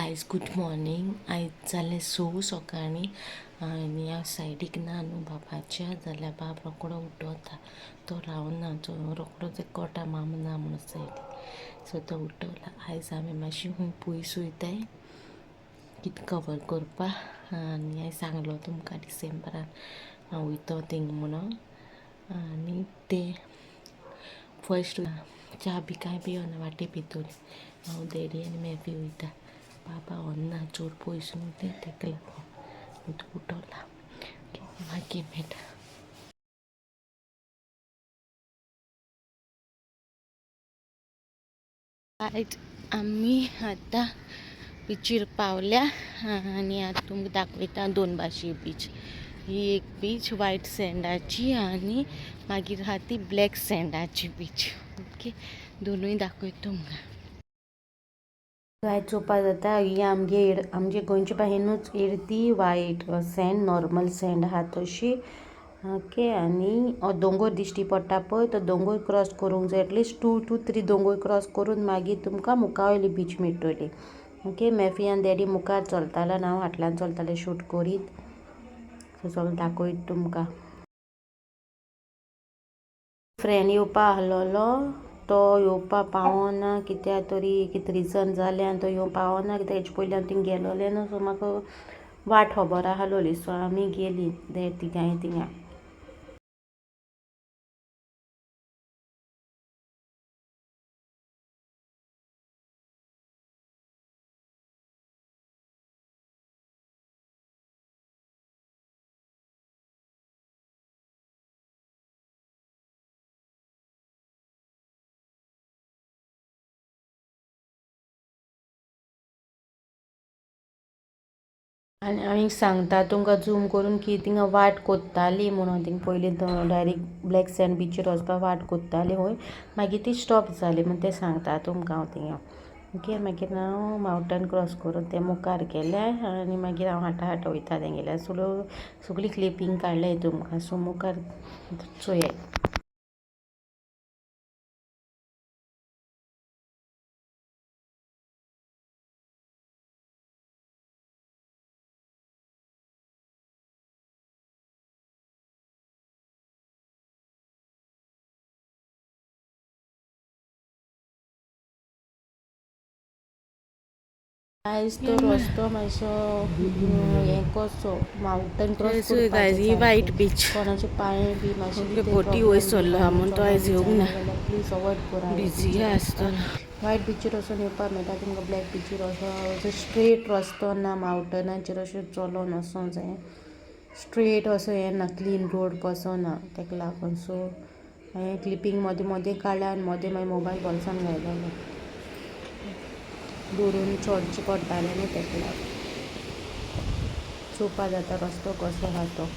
Guys good morning. आयज जालें so सकाळीं आनी हांव सायडीक ना न्हू बाबाच्या, जाल्यार बाब रोकडो उठोता. तो रावना, तो रोकडोच एककोटा माम ना म्हणून सायडीक, सो तो उठवला. आयज आमी मातशी खूंय पयस वयताय कितें कवर करपा. आनी हांवें सांगलो तुमकां डिसेंबरान हांव वयतो थिंग म्हणोन. आनी ते फर्स्ट च्या बी कांय पियोना वाटे भितर. हांव डॅडी आनी मॅफी वयता. बाबा व्हरना, चड पयस न्हू तें, ताका लागून तो उठवला. मागीर मेळटा. आयज आमी आतां बिचीर पावल्या आनी आतां तुमकां दाखयता दोनबाशी बीच. ही एक बीच व्हायट सँडाची आनी मागीर आहा ती ब्लॅक सँडाची बीच. ओके, दोनूय दाखयता तुमकां. काय चोवपा जाता, ही आमगे गोंयचे भाशेनूच ती व्हायट सँड, नॉर्मल सँड आहा तशी. ओके, आनी हो दोंगर दिश्टी पडटा पळय, तो दोंगर क्रॉस करूंक जाय. एटलिस्ट 2 to 3 दोंगर क्रॉस करून मागीर तुमकां मुखावयली बीच मेळटली. ओके, मॅफी आनी डॅडी मुखार चलतालो आनी हांव फाटल्यान चलतालें शूट करीत. सो चल दाखयता तुमकां. फ्रेंड येवपा आसलोलो, तो येवपा पावना. कित्याक तरी कितें रिजन जालें आनी तो येवंक पावना. कित्याक हेजे पयलीं हांव थिंगा गेलोलें न्हू, सो म्हाका वाट खबर आसलोली. सो आमी गेलीं तिगांय थिंगां. आनी हांवें सांगता तुमकां झूम करून की थिंगा वाट कोत्ताली म्हणून. थिंगा पयलीं डायरेक्ट ब्लॅक सँड बिचीर वचपाक वाट कोत्ताली खंय, मागीर ती स्टॉप जाली म्हूण तें सांगता तुमकां हांव थिंगा. ओके, मागीर हांव मावंटन क्रॉस करून ते मुखार गेलें आनी मागीर हांव हाटा वयता तेंगेल्या. सगळीं क्लिपींग काडलें तुमकां. सो मुखार चोया. आयज तो रस्तो मातसो हें कसो मावंटन क्रॉस करपाचें वायट बीच. कोणाचे पांय बी मातशे बोटी वयर सरलो आहा म्हणून तो आयज येवंक ना. प्लीज अवॉयड करा, बिजी आसतलो. व्हायट बीचीर वचून येवपाक मेळटा तुमकां. ब्लॅक बीचीर असो स्ट्रेट रस्तो ना, मावंटनाचेर अशें चलोन वचूंक जाय. स्ट्रेट असो हें ना, क्लीन रोड कसो ना, ताका लागून. सो हांवें क्लिपींग मदें काडल्या आनी मदें मागीर मोबायल बॉल्सान घातलेलो. दुरून चडचें पडटालें न्हू, ताका लागून. चोवपा जाता रस्तो कसो आहा तो.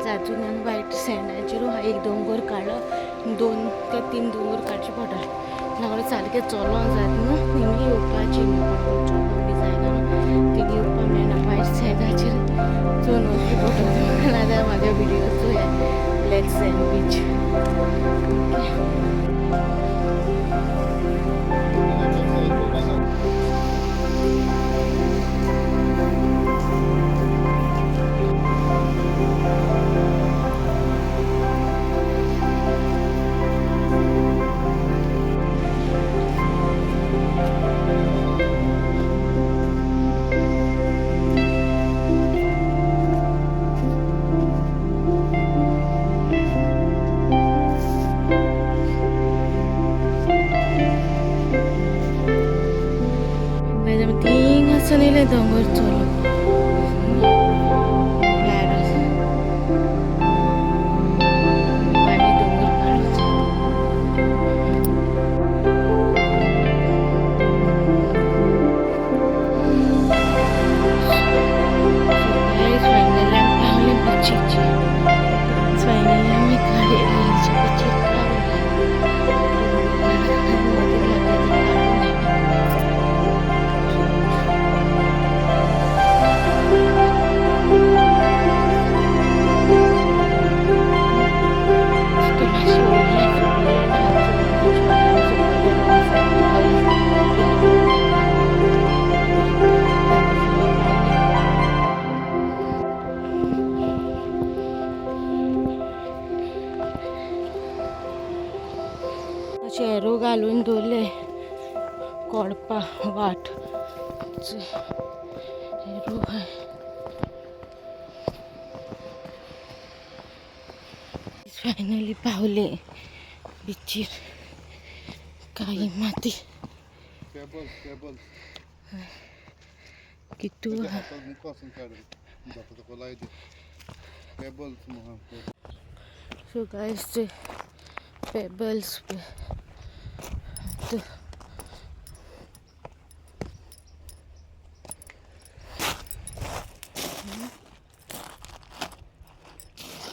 अजून व्हाईट सँडाचेर हा एक दोंगर काडलो 2 ते 3 दोंगर काडचे पडटा नाजाल्यार सारकें चलोंक जाय न्हू थिंगी येवपाची चलोंक बी जायना थिंगी येवपा मेळना व्हाईट सँडाचेर चोवन वचचें पडटा नाजाल्यार म्हागे व्हिडियोज चोया black sand beach Sonile dongur cholo Paris pani dongur kalu guys finally I'm pauli bichichi finally I'm kare rahi bichi शेरो घालून दवरले कोडपा वाट शेरो फायनली पावले बिचीर काही माती कितू सो गाइस पेबल्स पे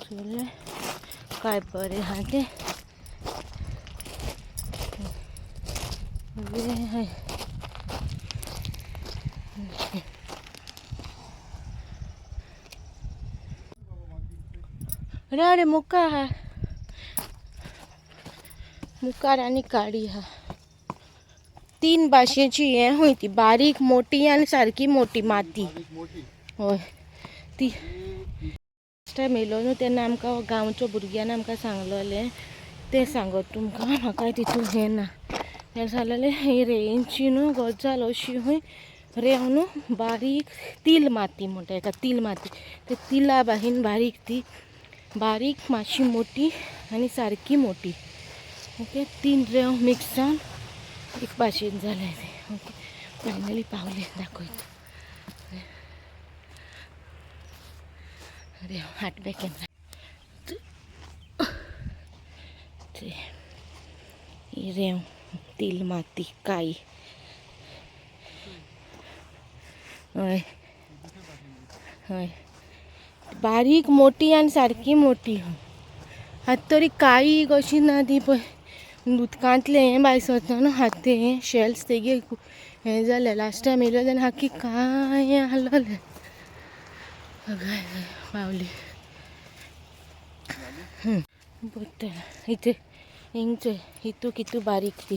चले काय बरे हागे अरे मुका हा मुकार आणि काळी हा 3 भाशेची हे होय ती बारीक मोठी आणि सारखी मोठी माती होय ती टायम येयलो न्हू तेन्ना आमकां गांवच्या भुरग्यान आमकां सांगलेलें तें सांगत तुमकां म्हाका तितून हें ना तें सांगलेलें ही रेंची न्हू गजाल अशी हूंय रेंव न्हू बारीक तील माती म्हणटा हेका तील माती ते तिला बाहीन बारीक ती बारीक मातशी मोठी आनी सारकी मोठी ओके 3 रेंव मिक्स जावन एक भाशेन जालें तें ओके फायनली पावले दाखयता अरे हाट बॅक कॅमेरा रेंव तील माती काई हय हय बारीक मोठी आनी सारकी मोठी आतां तरी काळी कशी ना ती पळय उदकांतले हें भायर सरता न्हू हात ते हें शेल्स तेगे हें जालें लास्ट टायम येयलो तेन्ना आख्खी कांय हें आहलोलें पावली बट इथे हिंगचे हितू कितू बारीक ती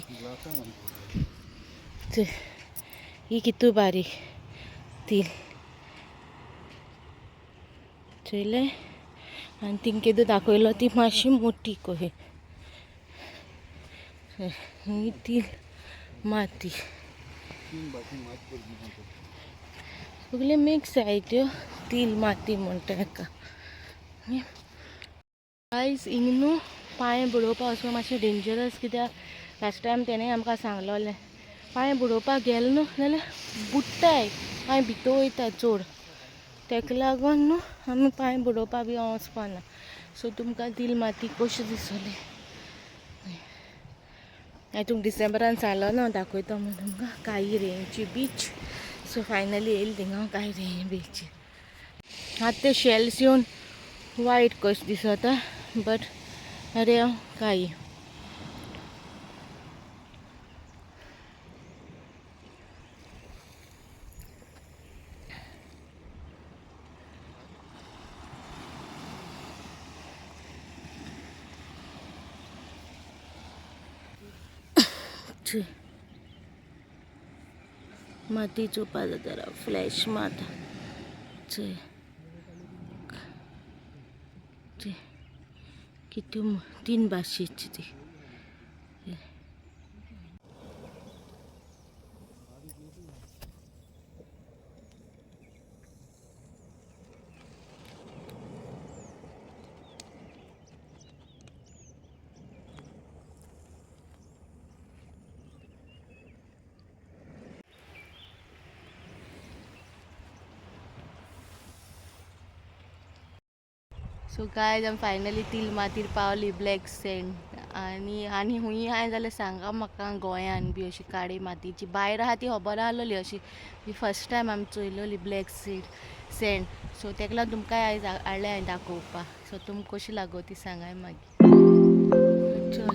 ही कितू बारीक ती चोयले आनी तिंकेदू दाखयलो ती मातशी मोठी कशी ही ती माती सगळे मिक्स आहाय त्यो तील माती म्हणटा हेका गायज हिंग न्हू पांय बुडोवपाक वचपाक मातशें डेंजरस कित्याक लास्ट टायम तेणें आमकां सांगलोलें पांय बुडोवपाक गेले न्हू जाल्यार बुडटाय पांय भितर वयता चड तेका लागून न्हू आमी पांय बुडोवपाक बी वचपाना सो तुमकां तील माती कशी दिसली हातूंत डिसेंबरान सांगलो न्हू दाखयता म्हणून तुमकां काई रेंची बीच सो फायनली येयली थिंगा काई रें बीच आतां ते शेल्स येवन वाईट कश दिसता बट अरे काही माती चुपाला जरा फ्लॅश मात किती 3 भाषेची ती सो काय जम फायनली तिलमातीर पावली ब्लॅक सँड आणि हुंय हांवें जाल्यार सांगा म्हाका गोंयान बी अशी काळी मातीची भायर आहा ती खबर आहलोली अशी ती फर्स्ट टायम आमी चोयलोली ब्लॅक सँड सो तेका लागून तुमकां आयज हाडलें हांवें दाखोवपाक सो तुमकां कशी लागो ती सांगाय मागीर चल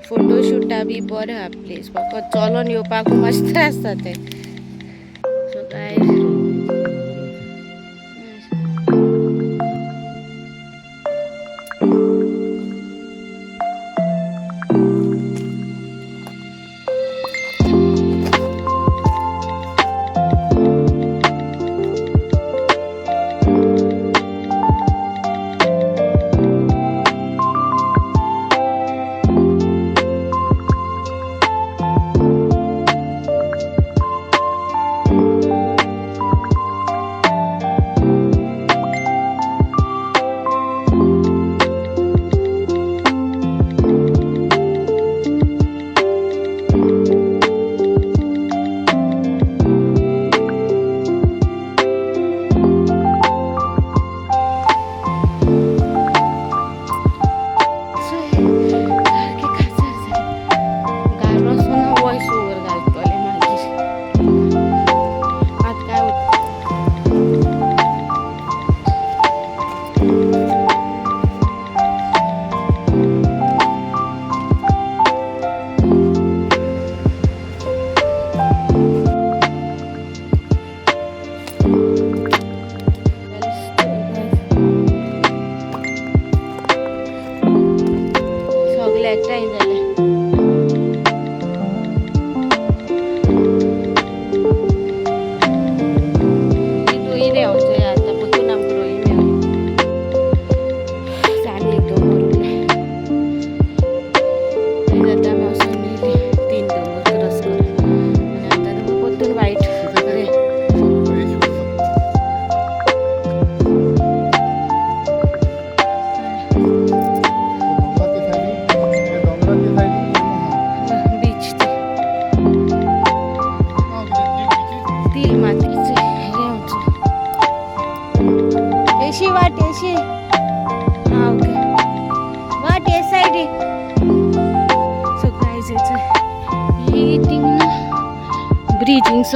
फोटोशूटा बी बरें आहा प्लेस फकत चलोन येवपाक मातशें त्रास जाता सो काय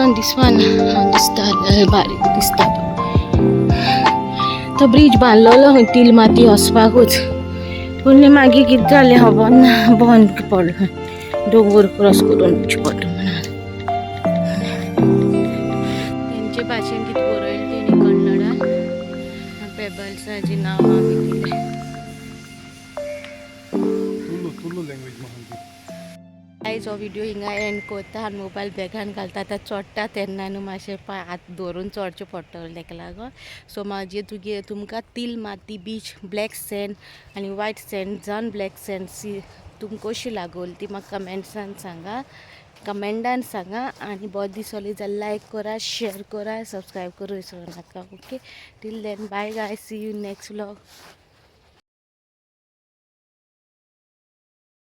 on this one दिसता बारीक दिसता तो ब्रिज बांदलोलो तिलमाती वचपाकूच पूण मागीर कितें जालें खबर ना बंद पडलो दोंगर क्रॉस करून वचचें पडटा म्हणून तेंचे भाशेन कितें बरयलें तेणी कन्नडान पेबल्साची नांवां बी दिलें तुलू लँग्वेज आयज हो व्हिडिओ हिंगा एंड करता आनी मोबायल बॅगान घालता आतां चडटा तेन्ना न्हू मातशें हात धरून चडचें पडटलें तेका लागून सो म्हाजी तुमकां तिलमाती बीच ब्लॅक सँड आनी व्हायट सँड जावन ब्लॅक सँड तुमकां कशी लागोली ती म्हाका कमेंटान सांगा आनी बरें दिसली जाल्यार लायक करा शेअर करा सबस्क्रायब करूं विसरूं नाका okay till then bye guy see you next vlog